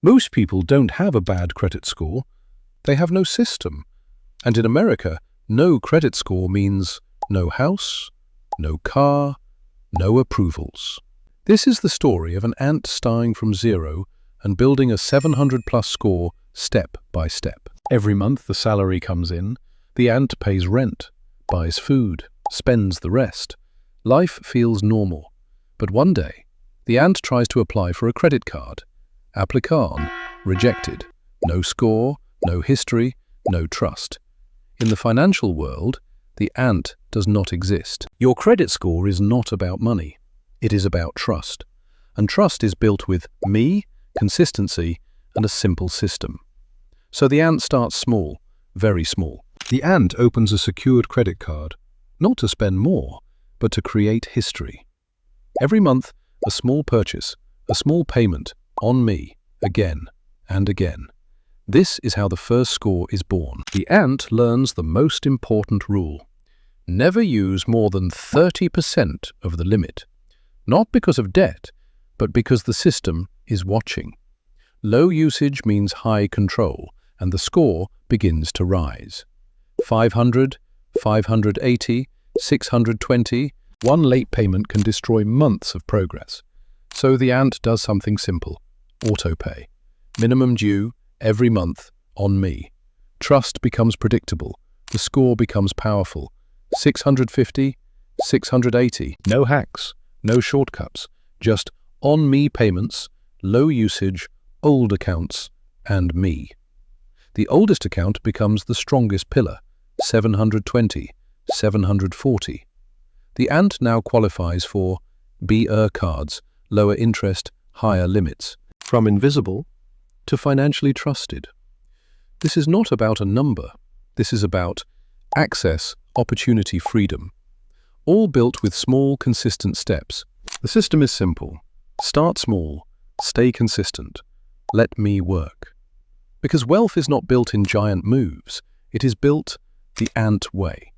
Most people don't have a bad credit score. They have no system. And in America, no credit score means no house, no car, no approvals. This is the story of an ant starting from zero and building a 700-plus score step by step. Every month the salary comes in, the ant pays rent, buys food, spends the rest. Life feels normal. But one day, the ant tries to apply for a credit card. Application rejected. No score, no history, no trust. In the financial world, the ant does not exist. Your credit score is not about money. It is about trust. And trust is built with me, consistency, and a simple system. So the ant starts small, very small. The ant opens a secured credit card, not to spend more, but to create history. Every month, a small purchase, a small payment, on me, again and again. This is how the first score is born. The ant learns the most important rule. Never use more than 30% of the limit. Not because of debt, but because the system is watching. Low usage means high control, and the score begins to rise. 500, 580, 620, one late payment can destroy months of progress. So the ant does something simple. Autopay. Minimum due, every month, on me. Trust becomes predictable. The score becomes powerful. 650, 680. No hacks, no shortcuts. Just on-me payments, low usage, old accounts, and me. The oldest account becomes the strongest pillar. 720, 740. The ant now qualifies for BR cards, lower interest, higher limits. From invisible to financially trusted. This is not about a number. This is about access, opportunity, freedom. All built with small, consistent steps. The system is simple. Start small, stay consistent. Let me work. Because wealth is not built in giant moves. It is built the ant way.